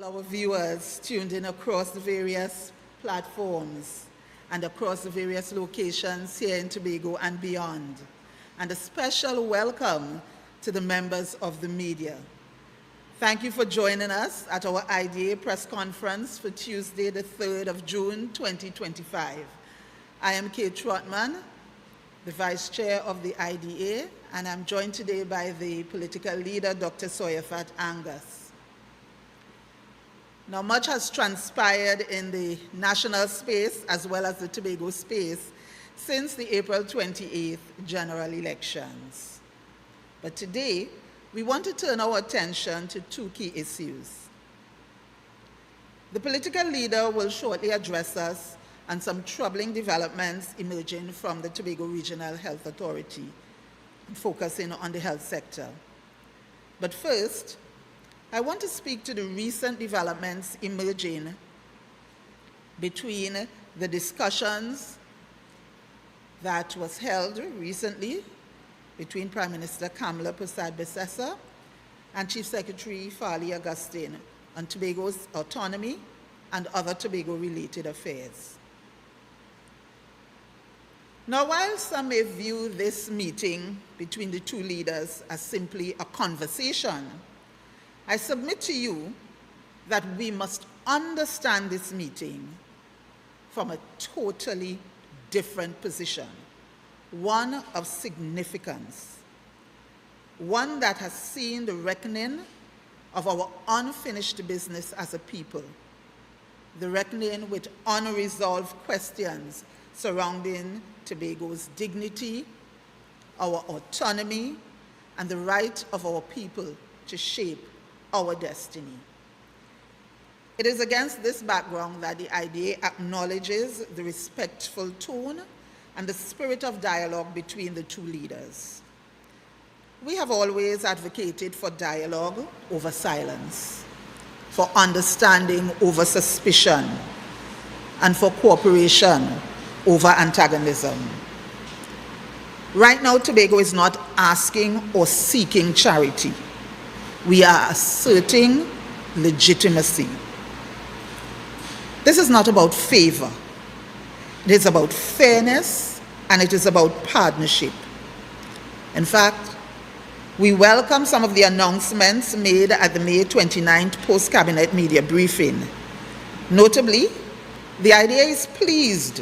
All our viewers tuned in across the various platforms and across the various locations here in Tobago and beyond. And a special welcome to the members of the media. Thank you for joining us at our IDA press conference for Tuesday, the 3rd of June, 2025. I am Kate Trotman, the Vice Chair of the IDA, and I'm joined today by the political leader, Dr. Soyafat Angus. Now, much has transpired in the national space as well as the Tobago space since the April 28th general elections. But today, we want to turn our attention to two key issues. The political leader will shortly address us on some troubling developments emerging from the Tobago Regional Health Authority, focusing on the health sector. But first, I want to speak to the recent developments emerging between the discussions that was held recently between Prime Minister Kamala Persad-Bissessar and Chief Secretary Farley Augustine on Tobago's autonomy and other Tobago-related affairs. Now, while some may view this meeting between the two leaders as simply a conversation, I submit to you that we must understand this meeting from a totally different position, one of significance, one that has seen the reckoning of our unfinished business as a people, the reckoning with unresolved questions surrounding Tobago's dignity, our autonomy, and the right of our people to shape our destiny. It is against this background that the IDA acknowledges the respectful tone and the spirit of dialogue between the two leaders. We have always advocated for dialogue over silence, for understanding over suspicion, and for cooperation over antagonism. Right now, Tobago is not asking or seeking charity. We are asserting legitimacy. This is not about favor. It is about fairness, and it is about partnership. In fact, we welcome some of the announcements made at the May 29th post-cabinet media briefing. Notably, the IDA is pleased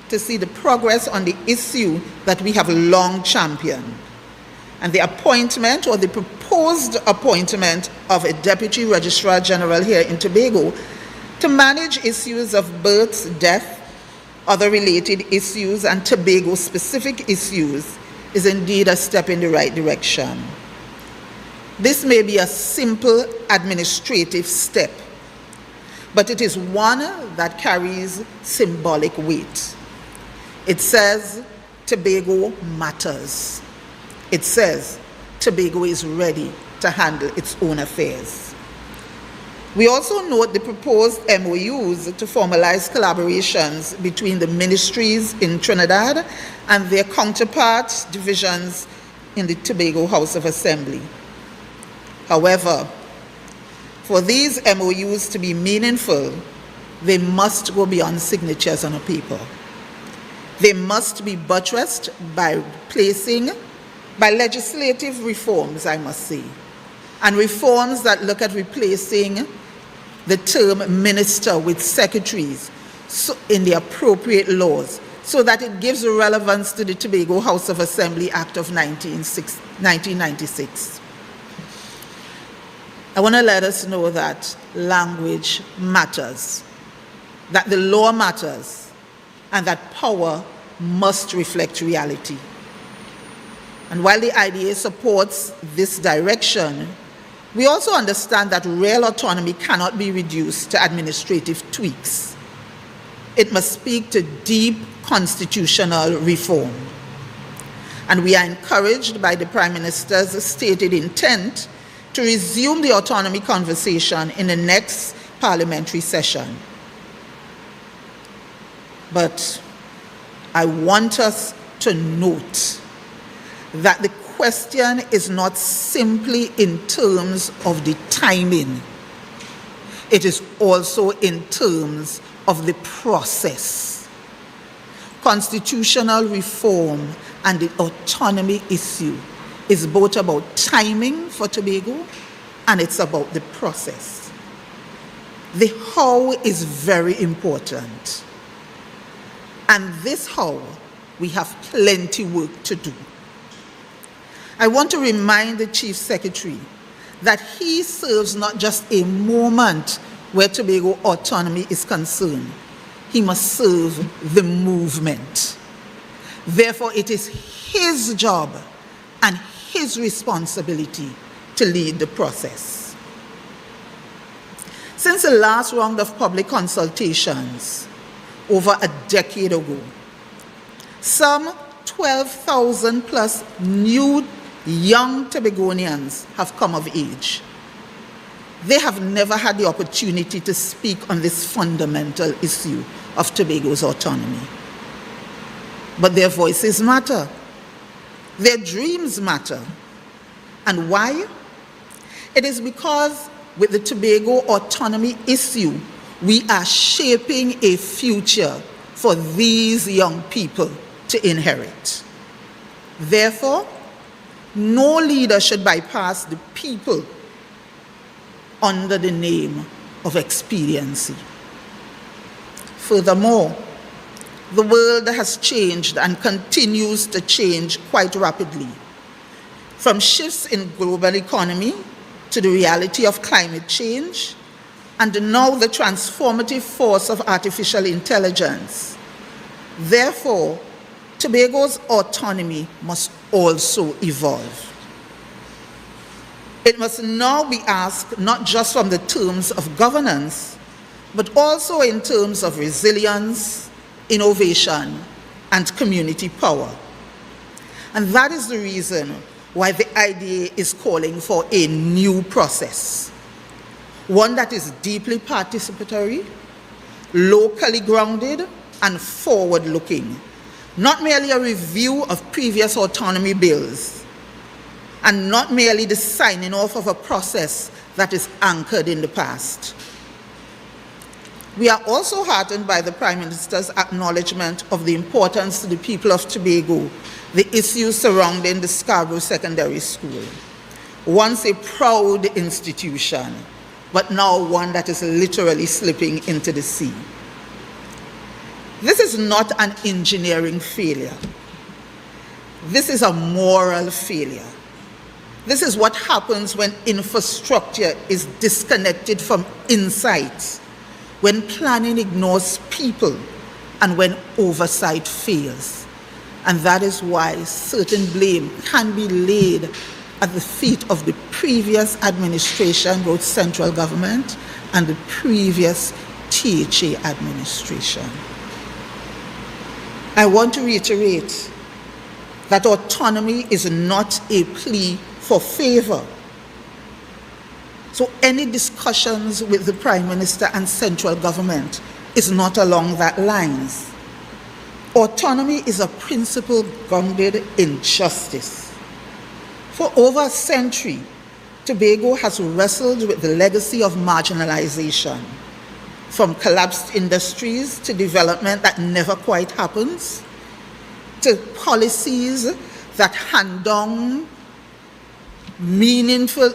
to see the progress on the issue that we have long championed, and the appointment or the proposed appointment of a Deputy Registrar General here in Tobago to manage issues of births, death, other related issues, and Tobago-specific issues is indeed a step in the right direction. This may be a simple administrative step, but it is one that carries symbolic weight. It says Tobago matters. It says Tobago is ready to handle its own affairs. We also note the proposed MOUs to formalize collaborations between the ministries in Trinidad and their counterpart divisions in the Tobago House of Assembly. However, for these MOUs to be meaningful, they must go beyond signatures on a paper. They must be buttressed by legislative reforms, I must say, and reforms that look at replacing the term minister with secretaries in the appropriate laws so that it gives relevance to the Tobago House of Assembly Act of 1996. I want to let us know that language matters, that the law matters, and that power must reflect reality. And while the IDA supports this direction, we also understand that real autonomy cannot be reduced to administrative tweaks. It must speak to deep constitutional reform. And we are encouraged by the Prime Minister's stated intent to resume the autonomy conversation in the next parliamentary session. But I want us to note that the question is not simply in terms of the timing. It is also in terms of the process. Constitutional reform and the autonomy issue is both about timing for Tobago and it's about the process. The how is very important. And this how, we have plenty work to do. I want to remind the Chief Secretary that he serves not just a moment where Tobago autonomy is concerned. He must serve the movement. Therefore, it is his job and his responsibility to lead the process. Since the last round of public consultations over a decade ago, some 12,000 plus new young Tobagonians have come of age. They have never had the opportunity to speak on this fundamental issue of Tobago's autonomy. But their voices matter. Their dreams matter. And why? It is because with the Tobago autonomy issue, we are shaping a future for these young people to inherit. Therefore, no leader should bypass the people under the name of expediency. Furthermore, the world has changed and continues to change quite rapidly. From shifts in global economy to the reality of climate change, and now the transformative force of artificial intelligence. Therefore, Tobago's autonomy must also evolve. It must now be asked not just from the terms of governance, but also in terms of resilience, innovation, and community power. And that is the reason why the IDA is calling for a new process, one that is deeply participatory, locally grounded, and forward-looking, not merely a review of previous autonomy bills, and not merely the signing off of a process that is anchored in the past. We are also heartened by the Prime Minister's acknowledgement of the importance to the people of Tobago, the issues surrounding the Scarborough Secondary School, once a proud institution, but now one that is literally slipping into the sea. This is not an engineering failure. This is a moral failure. This is what happens when infrastructure is disconnected from insights, when planning ignores people, and when oversight fails. And that is why certain blame can be laid at the feet of the previous administration, both central government and the previous THA administration. I want to reiterate that autonomy is not a plea for favor. So any discussions with the Prime Minister and central government is not along that lines. Autonomy is a principle grounded in justice. For over a century, Tobago has wrestled with the legacy of marginalization, from collapsed industries to development that never quite happens, to policies that hand down meaningless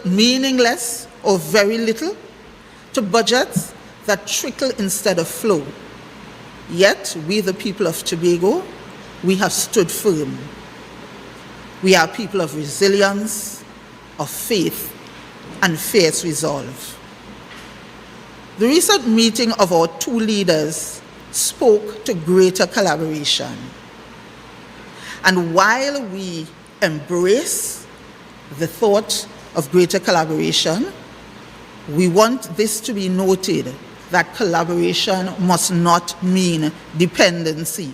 or very little, to budgets that trickle instead of flow. Yet, we the people of Tobago, we have stood firm. We are people of resilience, of faith, and fierce resolve. The recent meeting of our two leaders spoke to greater collaboration. And while we embrace the thought of greater collaboration, we want this to be noted that collaboration must not mean dependency.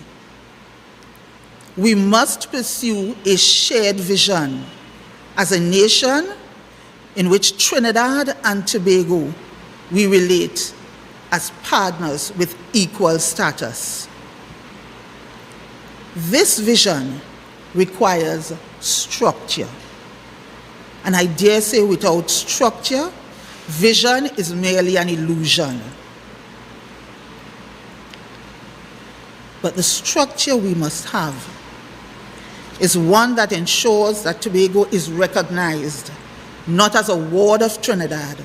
We must pursue a shared vision as a nation in which Trinidad and Tobago, we relate as partners with equal status. This vision requires structure. And I dare say without structure, Vision is merely an illusion. But the structure we must have is one that ensures that Tobago is recognized not as a ward of Trinidad,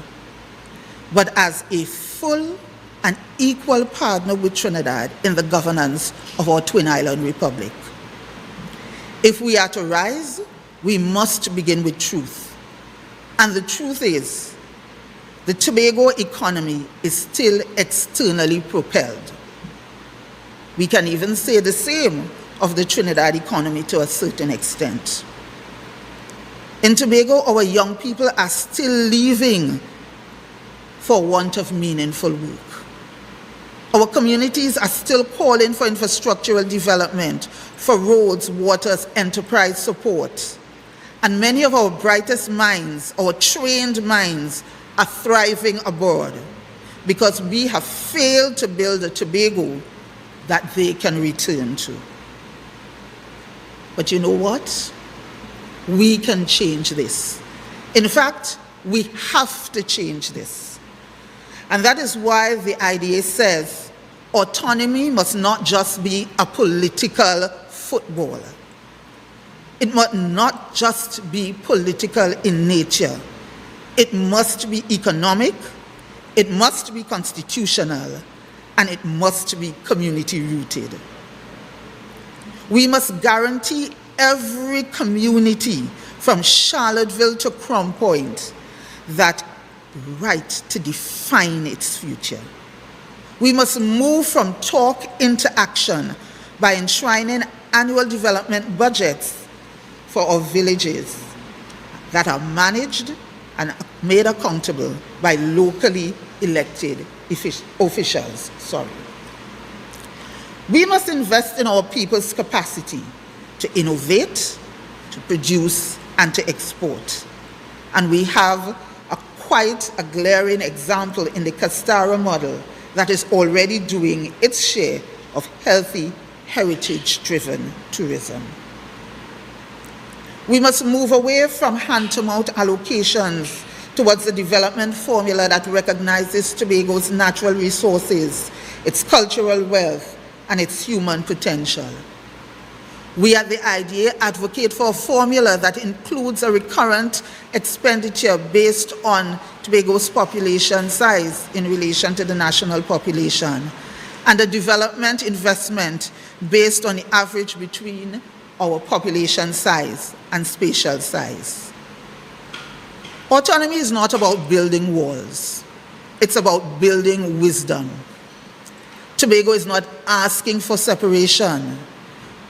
but as a full and equal partner with Trinidad in the governance of our Twin Island Republic. If we are to rise, we must begin with truth. And the truth is, the Tobago economy is still externally propelled. We can even say the same of the Trinidad economy to a certain extent. In Tobago, our young people are still leaving for want of meaningful work. Our communities are still calling for infrastructural development, for roads, waters, enterprise support. And many of our brightest minds, our trained minds, are thriving abroad because we have failed to build a Tobago that they can return to. But you know what? We can change this. In fact, we have to change this. And that is why the IDA says autonomy must not just be a political football. It must not just be political in nature. It must be economic, it must be constitutional, and it must be community-rooted. We must guarantee every community from Charlottesville to Crown Point that right to define its future. We must move from talk into action by enshrining annual development budgets for our villages that are managed and made accountable by locally elected officials. We must invest in our people's capacity to innovate, to produce, and to export. And we have quite a glaring example in the Castara model that is already doing its share of healthy, heritage-driven tourism. We must move away from hand-to-mouth allocations towards the development formula that recognizes Tobago's natural resources, its cultural wealth, and its human potential. We at the IDA advocate for a formula that includes a recurrent expenditure based on Tobago's population size in relation to the national population, and a development investment based on the average between our population size and spatial size. Autonomy is not about building walls. It's about building wisdom. Tobago is not asking for separation.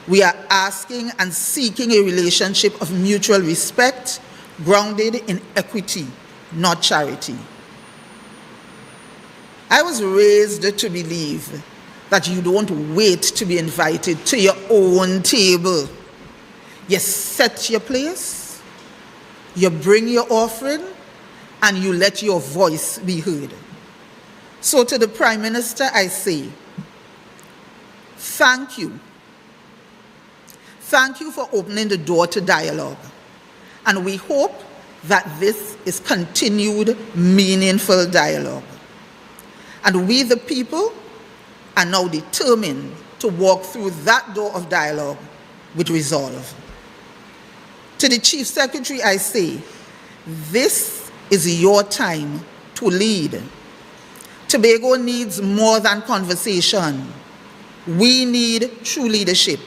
We are asking and seeking a relationship of mutual respect, grounded in equity, not charity. I was raised to believe that you don't wait to be invited to your own table. You set your place, you bring your offering, and you let your voice be heard. So to the Prime Minister, I say, thank you. Thank you for opening the door to dialogue. And we hope that this is continued meaningful dialogue. And we, the people, are now determined to walk through that door of dialogue with resolve. To the Chief Secretary, I say, this is your time to lead. Tobago needs more than conversation. We need true leadership.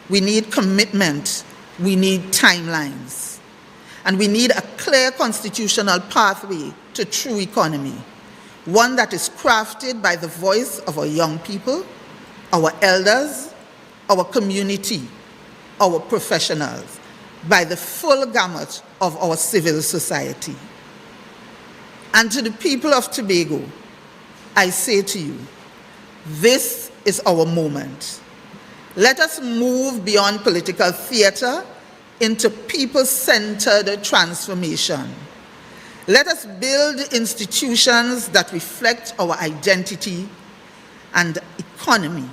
We need commitment. We need timelines. And we need a clear constitutional pathway to true economy, one that is crafted by the voice of our young people, our elders, our community, our professionals, by the full gamut of our civil society. And to the people of Tobago, I say to you, this is our moment. Let us move beyond political theater into people-centered transformation. Let us build institutions that reflect our identity and economy,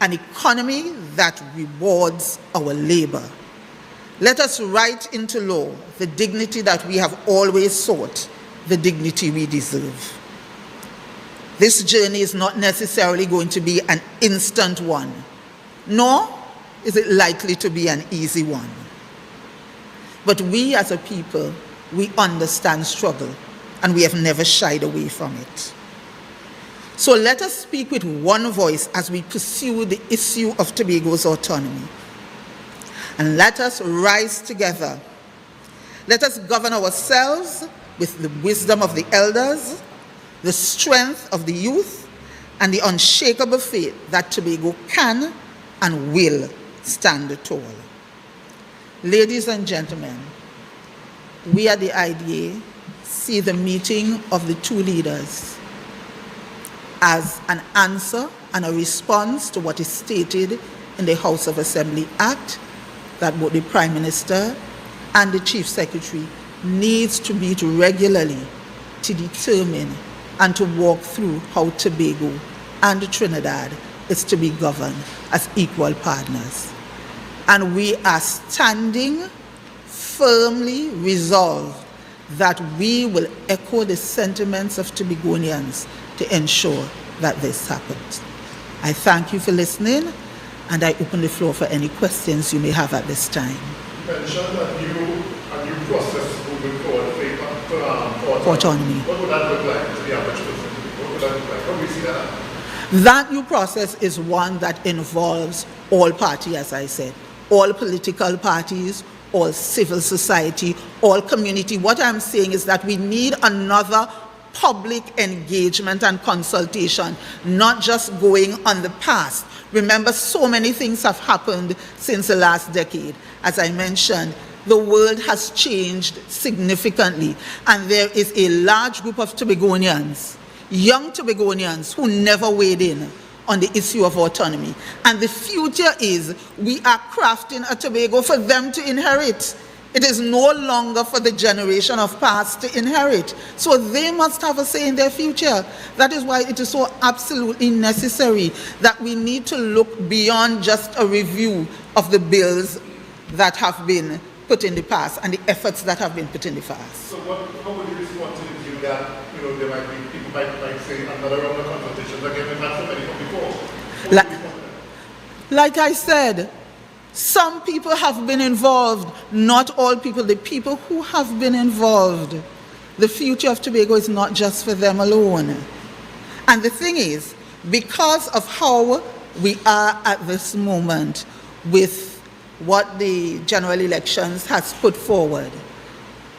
an economy that rewards our labor. Let us write into law the dignity that we have always sought, the dignity we deserve. This journey is not necessarily going to be an instant one, nor is it likely to be an easy one. But we as a people, we understand struggle, and we have never shied away from it. So let us speak with one voice as we pursue the issue of Tobago's autonomy. And let us rise together. Let us govern ourselves with the wisdom of the elders, the strength of the youth, and the unshakable faith that Tobago can and will stand tall. Ladies and gentlemen, we at the IDA see the meeting of the two leaders as an answer and a response to what is stated in the House of Assembly Act that both the Prime Minister and the Chief Secretary needs to meet regularly to determine and to walk through how Tobago and Trinidad is to be governed as equal partners. And we are standing firmly resolved that we will echo the sentiments of Tobagonians to ensure that this happens. I thank you for listening, and I open the floor for any questions you may have at this time. You mentioned a new process moving forward for Autonomy. What would that look like to the average person? What would that look like? How do we see that? That new process is one that involves all parties, as I said, all political parties, all civil society, all community. What I'm saying is that we need another public engagement and consultation, not just going on the past. Remember, so many things have happened since the last decade. As I mentioned, the world has changed significantly, and there is a large group of Tobagonians, young Tobagonians, who never weighed in on the issue of autonomy. And the future is we are crafting a Tobago for them to inherit. It is no longer for the generation of past to inherit. So they must have a say in their future. That is why it is so absolutely necessary that we need to look beyond just a review of the bills that have been put in the past and the efforts that have been put in the past. So how would you respond to the view that, there might be people might say another round of consultations again, we've had so many from before? Like I said, some people have been involved, not all people. The people who have been involved, the future of Tobago is not just for them alone. And the thing is, because of how we are at this moment with what the general elections has put forward,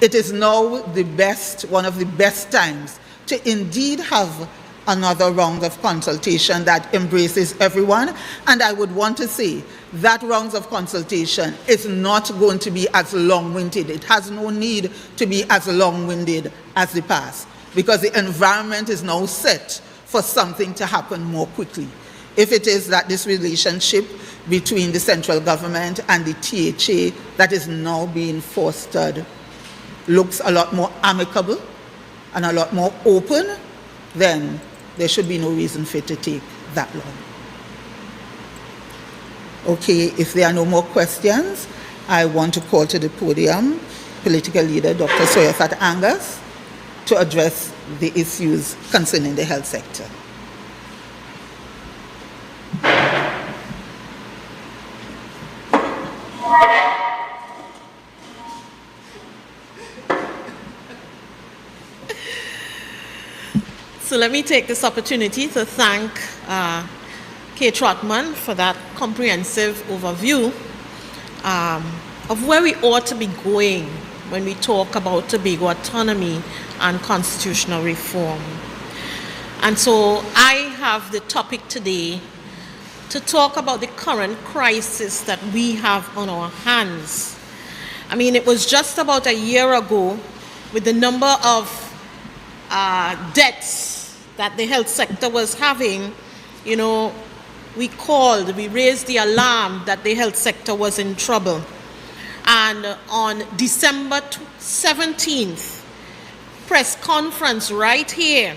it is now one of the best times to indeed have another round of consultation that embraces everyone. And I would want to say that rounds of consultation is not going to be as long-winded. It has no need to be as long-winded as the past, because the environment is now set for something to happen more quickly. If it is that this relationship between the central government and the THA that is now being fostered looks a lot more amicable and a lot more open, then there should be no reason for it to take that long. Okay, if there are no more questions, I want to call to the podium political leader Dr. Soyafat Angus to address the issues concerning the health sector. So let me take this opportunity to thank Kay Trotman for that comprehensive overview of where we ought to be going when we talk about Tobago autonomy and constitutional reform. And so I have the topic today to talk about the current crisis that we have on our hands. I mean, it was just about a year ago, with the number of deaths that the health sector was having, we raised the alarm that the health sector was in trouble. And on December 17th, press conference right here,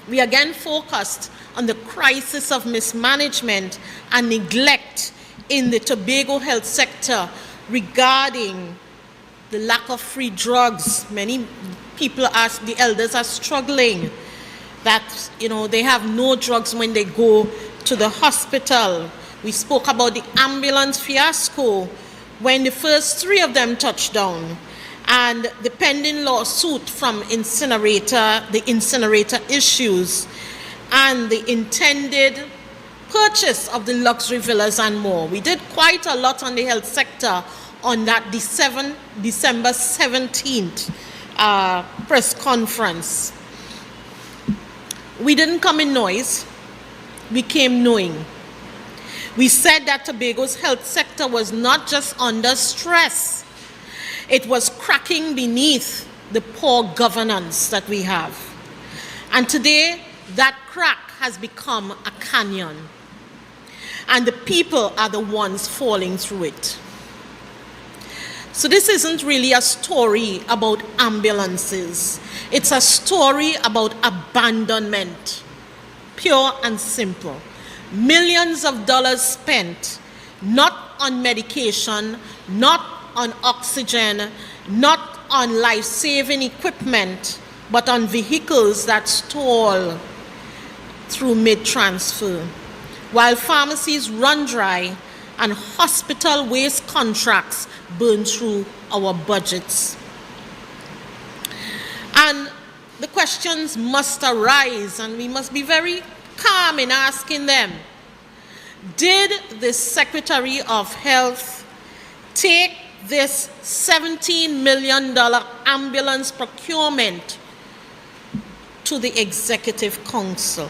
we again focused on the crisis of mismanagement and neglect in the Tobago health sector regarding the lack of free drugs. Many the elders are struggling, that, they have no drugs when they go to the hospital. We spoke about the ambulance fiasco when the first 3 of them touched down, and the pending lawsuit from the incinerator issues, and the intended purchase of the luxury villas and more. We did quite a lot on the health sector on that December 17th press conference. We didn't come in noise, we came knowing. We said that Tobago's health sector was not just under stress, it was cracking beneath the poor governance that we have. And today, that crack has become a canyon. And the people are the ones falling through it. So this isn't really a story about ambulances. It's a story about abandonment, pure and simple. Millions of dollars spent, not on medication, not on oxygen, not on life-saving equipment, but on vehicles that stall through mid-transfer, while pharmacies run dry and hospital waste contracts burn through our budgets. And the questions must arise, and we must be very calm in asking them. Did the Secretary of Health take this $17 million ambulance procurement to the Executive Council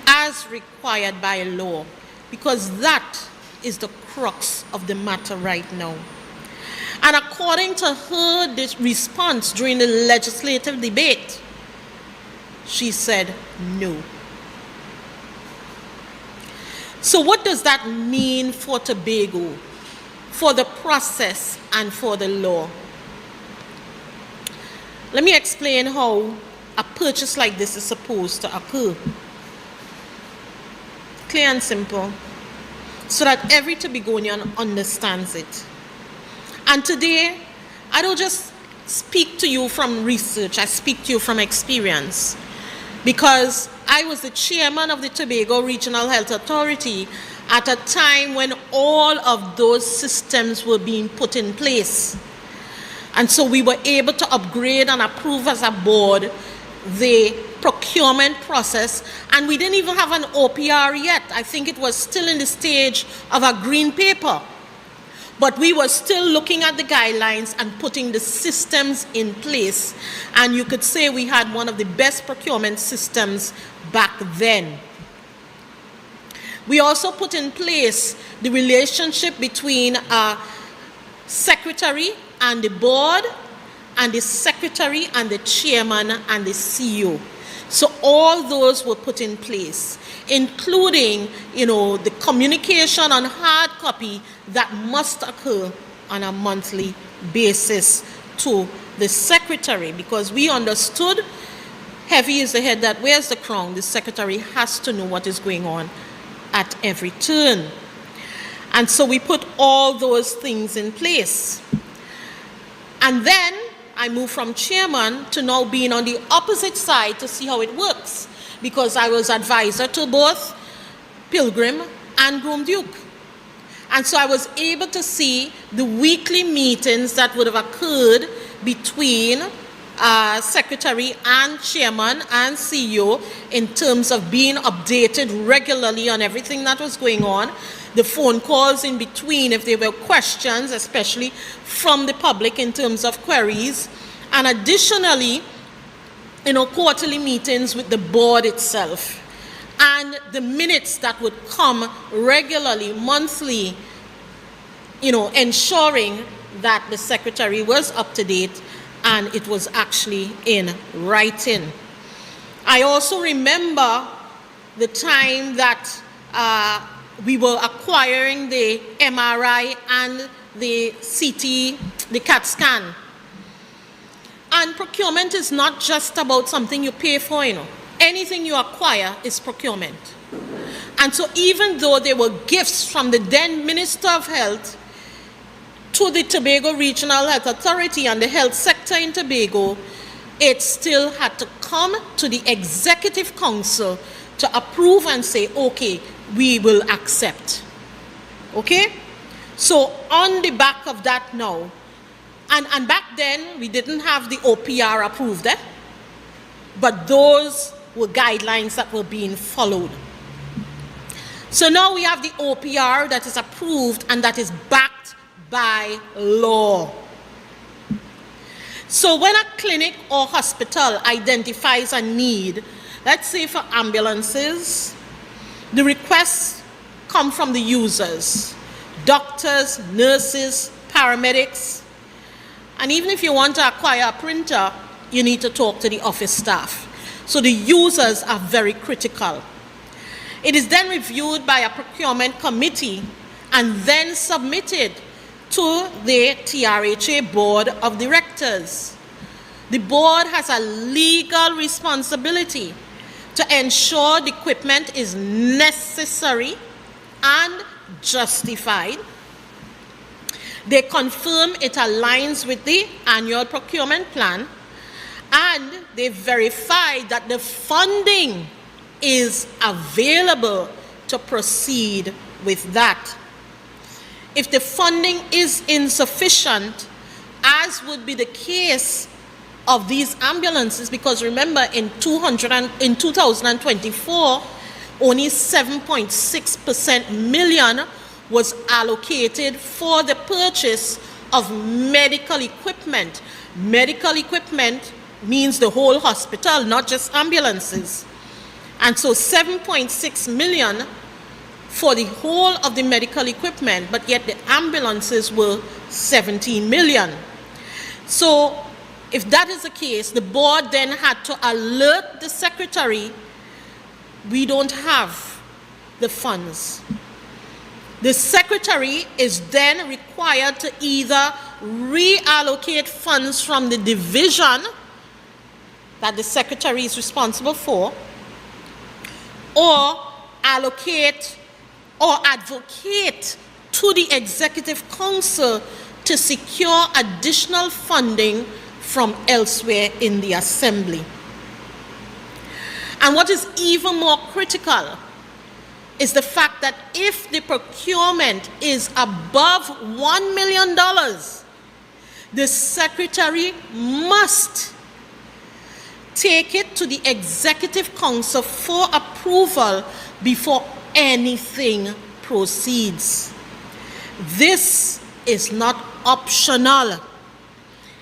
as required by law? Because that is the crux of the matter right now. And according to her response during the legislative debate, she said no. So what does that mean for Tobago, for the process and for the law? Let me explain how a purchase like this is supposed to occur. Clear and simple, so that every Tobagonian understands it. And today, I don't just speak to you from research, I speak to you from experience. Because I was the chairman of the Tobago Regional Health Authority at a time when all of those systems were being put in place. And so we were able to upgrade and approve as a board the procurement process, and we didn't even have an OPR yet. I think it was still in the stage of a green paper. But we were still looking at the guidelines and putting the systems in place. And you could say we had one of the best procurement systems back then. We also put in place the relationship between a secretary and the board, and the secretary and the chairman and the CEO. So all those were put in place, including, the communication on hard copy that must occur on a monthly basis to the secretary, because we understood heavy is the head that wears the crown. The secretary has to know what is going on at every turn. And so we put all those things in place. And then I moved from chairman to now being on the opposite side to see how it works, because I was advisor to both Pilgrim and Groom Duke. And so I was able to see the weekly meetings that would have occurred between secretary and chairman and CEO in terms of being updated regularly on everything that was going on. The phone calls in between if there were questions, especially from the public in terms of queries. And additionally, quarterly meetings with the board itself. And the minutes that would come regularly, monthly, ensuring that the secretary was up to date and it was actually in writing. I also remember the time that we were acquiring the MRI and the CT, the CAT scan. And procurement is not just about something you pay for, Anything you acquire is procurement. And so even though there were gifts from the then Minister of Health to the Tobago Regional Health Authority and the health sector in Tobago it still had to come to the Executive Council to approve and say, okay, we will accept. Okay? So on the back of that now, and back then we didn't have the OPR approved, but those were guidelines that were being followed. So now we have the OPR that is approved and that is backed by law. So when a clinic or hospital identifies a need, let's say for ambulances, the requests come from the users, doctors, nurses, paramedics, and even if you want to acquire a printer, you need to talk to the office staff. So the users are very critical. It is then reviewed by a procurement committee and then submitted to the TRHA Board of Directors. The board has a legal responsibility to ensure the equipment is necessary and justified. They confirm it aligns with the annual procurement plan, and they verify that the funding is available to proceed with that. If the funding is insufficient, as would be the case of these ambulances, because remember in 2024, only 7.6% million was allocated for the purchase of medical equipment. Medical equipment means the whole hospital, not just ambulances. And so 7.6 million for the whole of the medical equipment, but yet the ambulances were 17 million. So if that is the case, the board then had to alert the secretary, we don't have the funds. The secretary is then required to either reallocate funds from the division that the secretary is responsible for, or allocate or advocate to the Executive Council to secure additional funding from elsewhere in the Assembly. And what is even more critical is the fact that if the procurement is above $1 million, the Secretary must take it to the Executive Council for approval before anything proceeds. This is not optional.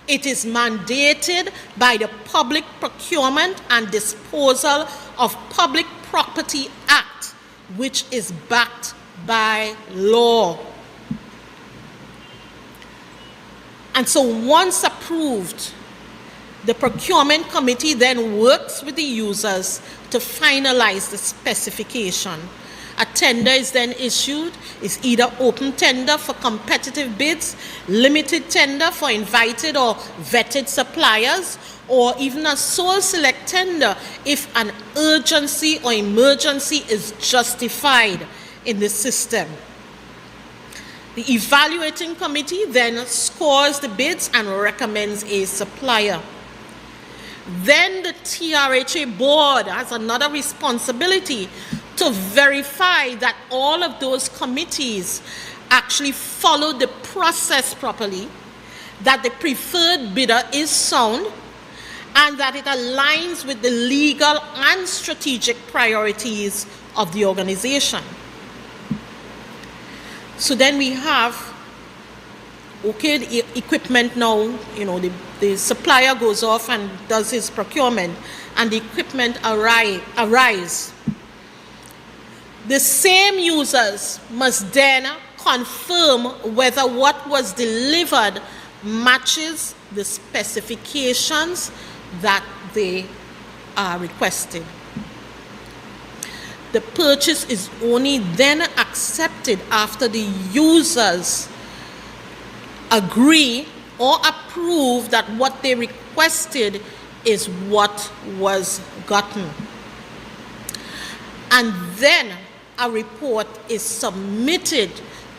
It is mandated by the Public Procurement and Disposal of Public Property Act, which is backed by law. And so once approved, the procurement committee then works with the users to finalize the specification. A tender is then issued. It's either open tender for competitive bids, limited tender for invited or vetted suppliers, or even a sole select tender if an urgency or emergency is justified in the system. The evaluating committee then scores the bids and recommends a supplier. Then the TRHA board has another responsibility to verify that all of those committees actually follow the process properly, that the preferred bidder is sound, and that it aligns with the legal and strategic priorities of the organization. So then we have, okay, the equipment now, the supplier goes off and does his procurement, and the equipment arrives. The same users must then confirm whether what was delivered matches the specifications that they are requesting. The purchase is only then accepted after the users agree or approve that what they requested is what was gotten. And then a report is submitted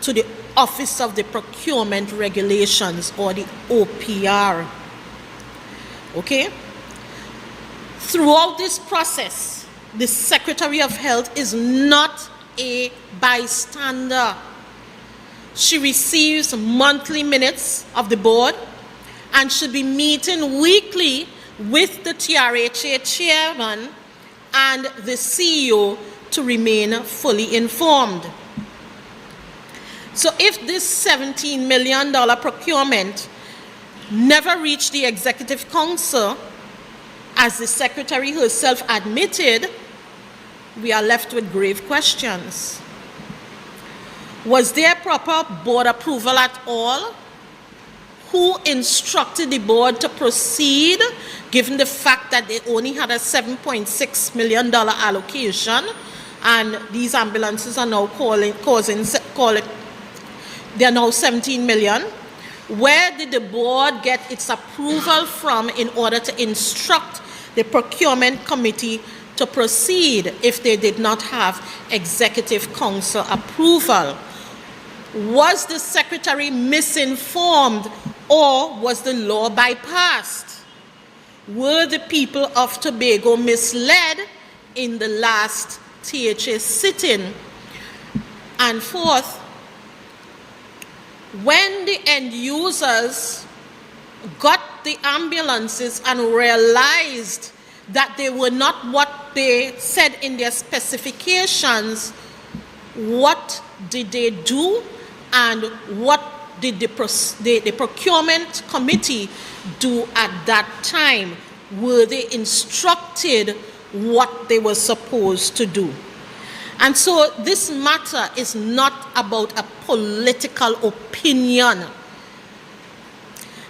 to the Office of the Procurement Regulations, or the OPR. Okay? Throughout this process, the Secretary of Health is not a bystander. She receives monthly minutes of the board and should be meeting weekly with the TRHA chairman and the CEO to remain fully informed. So if this $17 million procurement never reached the Executive Council, as the Secretary herself admitted, we are left with grave questions. Was there proper board approval at all? Who instructed the board to proceed, given the fact that they only had a $7.6 million allocation, and these ambulances are now they are now 17 million? Where did the board get its approval from in order to instruct the procurement committee to proceed if they did not have Executive Council approval? Was the Secretary misinformed, or was the law bypassed? Were the people of Tobago misled in the last THA sitting? And fourth, when the end users got the ambulances and realized that they were not what they said in their specifications, what did they do, and what did the procurement committee do at that time? Were they instructed what they were supposed to do? And so this matter is not about a political opinion.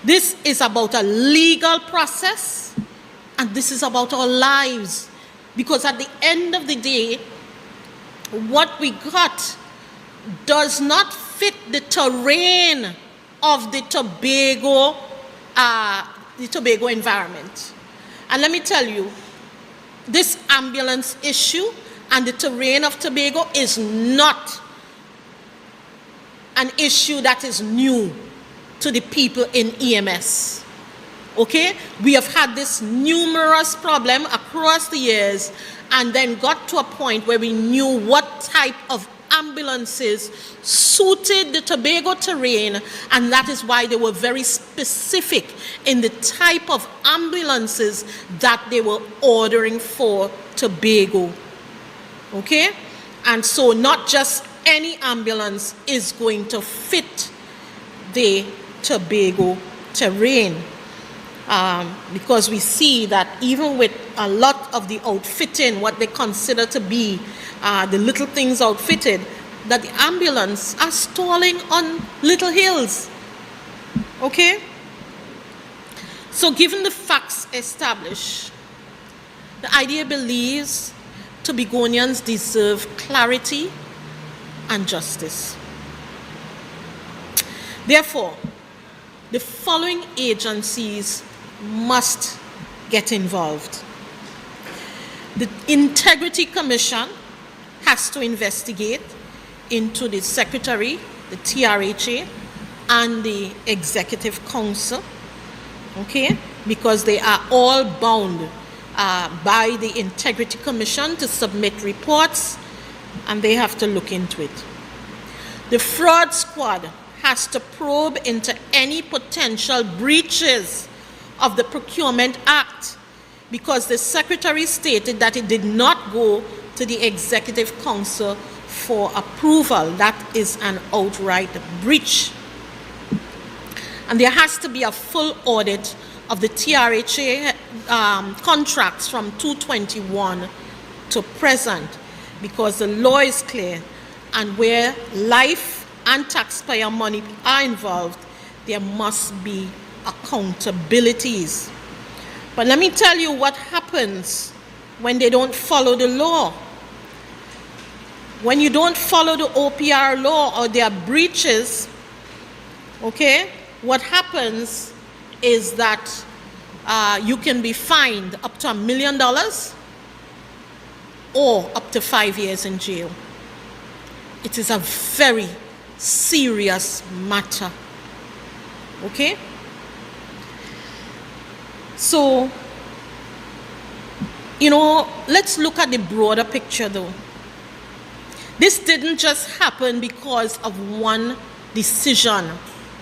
This is about a legal process, and this is about our lives. Because at the end of the day, what we got does not fit the terrain of the Tobago environment. And let me tell you, this ambulance issue and the terrain of Tobago is not an issue that is new to the people in EMS. Okay? We have had this numerous problem across the years, and then got to a point where we knew what type of ambulances suited the Tobago terrain, and that is why they were very specific in the type of ambulances that they were ordering for Tobago. Okay? And so not just any ambulance is going to fit the Tobago terrain. Because we see that even with a lot of the outfitting, what they consider to be the little things outfitted, that the ambulance are stalling on little hills. Okay? So given the facts established, the idea believes Tobagonians deserve clarity and justice. Therefore, the following agencies must get involved. The Integrity Commission has to investigate into the Secretary, the TRHA, and the Executive Council, okay? Because they are all bound by the Integrity Commission to submit reports, and they have to look into it. The Fraud Squad has to probe into any potential breaches of the Procurement Act, because the Secretary stated that it did not go to the Executive Council for approval. That is an outright breach. And there has to be a full audit of the TRHA contracts from 2021 to present, because the law is clear, and where life and taxpayer money are involved, there must be accountabilities. But let me tell you what happens when they don't follow the law. When you don't follow the OPR law, or there are breaches, okay, what happens is that you can be fined up to $1 million or up to 5 years in jail. It is a very serious matter. Okay? So, let's look at the broader picture though. This didn't just happen because of one decision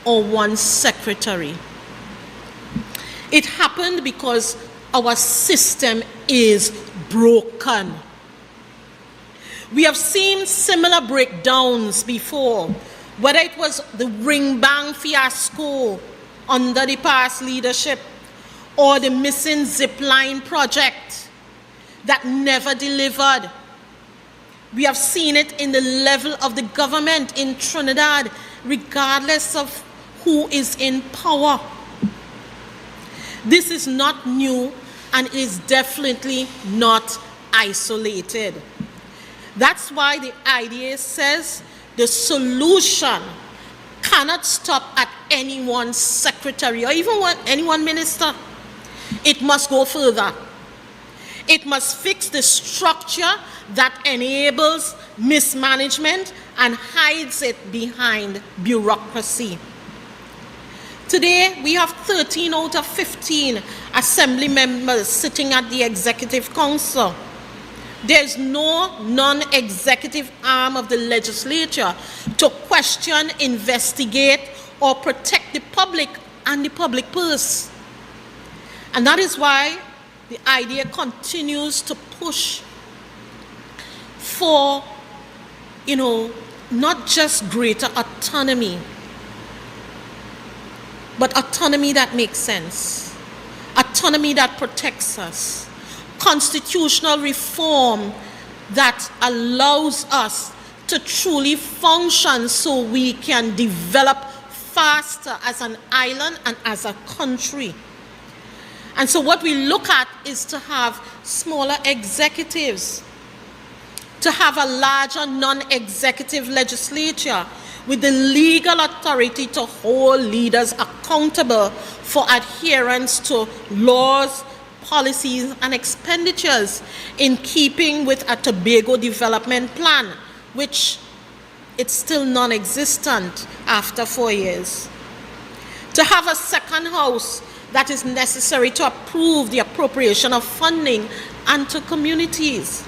or one secretary. It happened because our system is broken. We have seen similar breakdowns before, whether it was the ring bang fiasco under the past leadership or the missing zipline project that never delivered. We have seen it in the level of the government in Trinidad, regardless of who is in power. This is not new and is definitely not isolated. That's why the IDA says the solution cannot stop at any one secretary or even any one minister. It must go further. It must fix the structure that enables mismanagement and hides it behind bureaucracy. Today, we have 13 out of 15 assembly members sitting at the Executive Council. There's no non-executive arm of the legislature to question, investigate, or protect the public and the public purse. And that is why the idea continues to push for, not just greater autonomy, but autonomy that makes sense, autonomy that protects us, constitutional reform that allows us to truly function so we can develop faster as an island and as a country. And so what we look at is to have smaller executives, to have a larger non-executive legislature with the legal authority to hold leaders accountable for adherence to laws, policies, and expenditures in keeping with a Tobago development plan, which it's still non-existent after 4 years. To have a second house that is necessary to approve the appropriation of funding and to communities.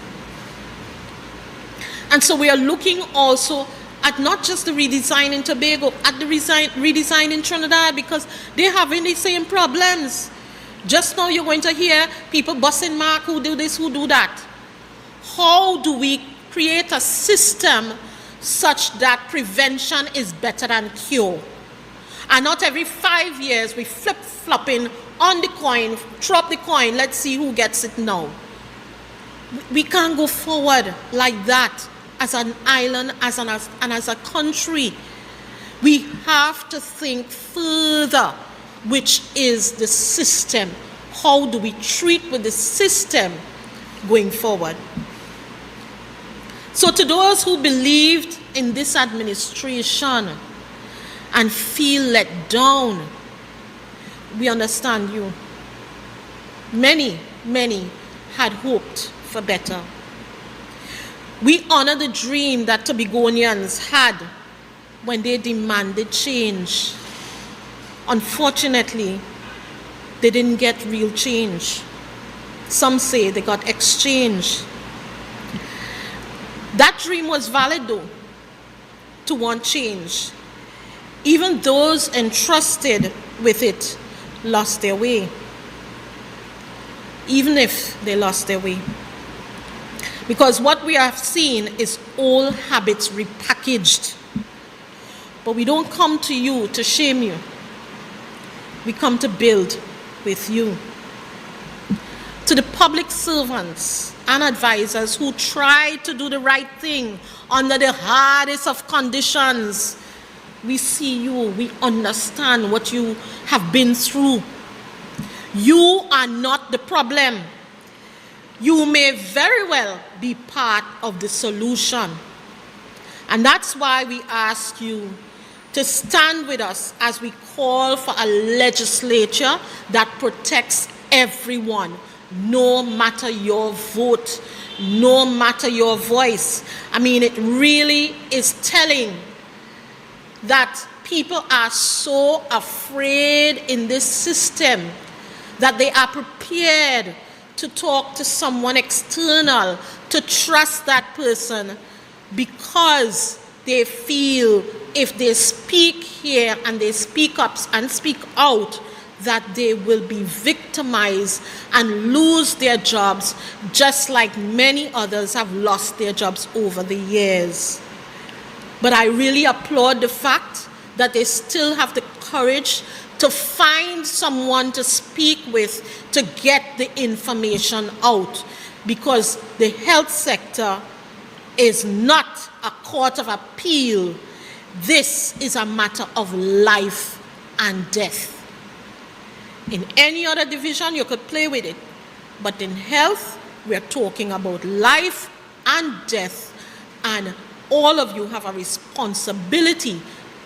And so we are looking also at not just the redesign in Tobago, at the redesign in Trinidad, because they're having the same problems. Just now you're going to hear people busting mark who do this, who do that. How do we create a system such that prevention is better than cure? And not every 5 years we flip-flopping on the coin, drop the coin, let's see who gets it now. We can't go forward like that as an island and as a country. We have to think further, which is the system. How do we treat with the system going forward? So to those who believed in this administration and feel let down, we understand you. Many had hoped for better. We honor the dream that Tobagonians had when they demanded change. Unfortunately, they didn't get real change. Some say they got exchange. That dream was valid though, to want change. Even those entrusted with it lost their way. Even if they lost their way. Because what we have seen is old habits repackaged. But we don't come to you to shame you. We come to build with you. To the public servants and advisors who try to do the right thing under the hardest of conditions, we see you, we understand what you have been through. You are not the problem. You may very well be part of the solution. And that's why we ask you to stand with us as we call for a legislature that protects everyone, no matter your vote, no matter your voice. I mean, it really is telling that people are so afraid in this system that they are prepared to talk to someone external, to trust that person, because they feel if they speak here and they speak up and speak out, that they will be victimized and lose their jobs, just like many others have lost their jobs over the years. But I really applaud the fact that they still have the courage to find someone to speak with to get the information out, because the health sector is not a court of appeal. This is a matter of life and death. In any other division, you could play with it. But in health, we're talking about life and death. And all of you have a responsibility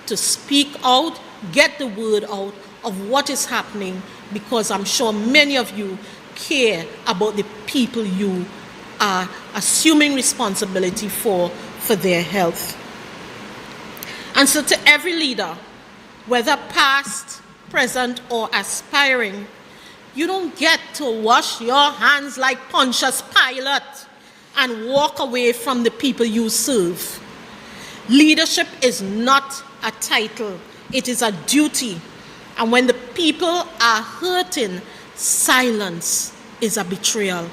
to speak out, get the word out of what is happening, because I'm sure many of you care about the people you are assuming responsibility for their health. And so to every leader, whether past, present, or aspiring, you don't get to wash your hands like Pontius Pilate and walk away from the people you serve. Leadership is not a title, it is a duty. And when the people are hurting, silence is a betrayal.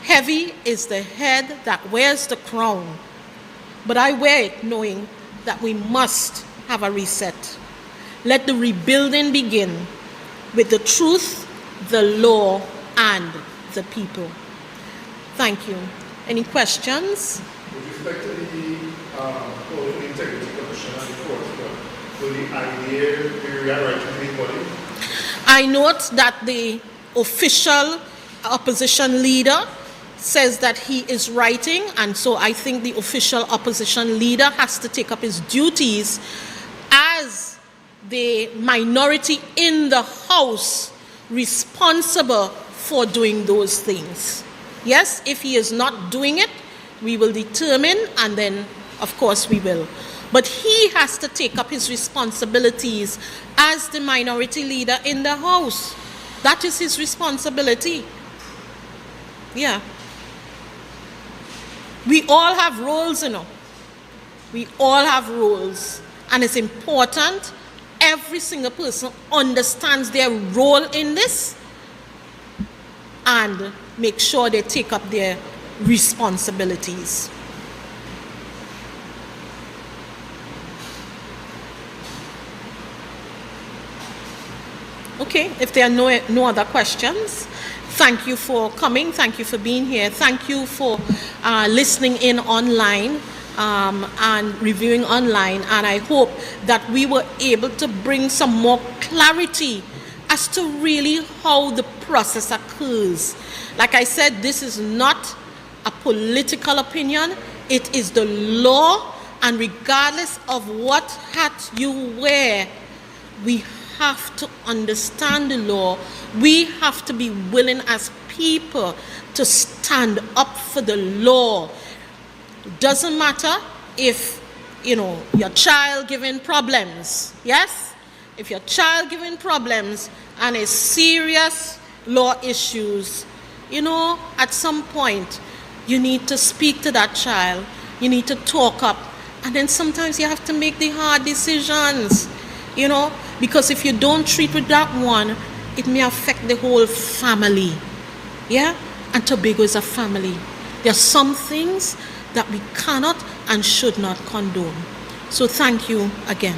Heavy is the head that wears the crown, but I wear it knowing that we must have a reset. Let the rebuilding begin with the truth, the law, and the people. Thank you. Any questions? With respect to the Integrity Commission and the court, will the idea be rewriting the body? I note that the official opposition leader says that he is writing, and so I think the official opposition leader has to take up his duties as the minority in the House responsible for doing those things. Yes, if he is not doing it, we will determine, and then, of course, we will. But he has to take up his responsibilities as the minority leader in the House. That is his responsibility. Yeah. We all have roles, you know. We all have roles. And it's important every single person understands their role in this and make sure they take up their responsibilities. Okay, if there are no other questions, thank you for coming. Thank you for being here. Thank you for listening in online and reviewing online. And I hope that we were able to bring some more clarity as to really how the process occurs. Like I said, this is not a political opinion. It is the law. And regardless of what hat you wear, we have to understand the law. We have to be willing as people to stand up for the law. It doesn't matter if, your child giving problems, yes? If your child giving problems and a serious law issues, at some point, you need to speak to that child. You need to talk up. And then sometimes you have to make the hard decisions, because if you don't treat with that one, it may affect the whole family. Yeah? And Tobago is a family. There are some things that we cannot and should not condone. So thank you again.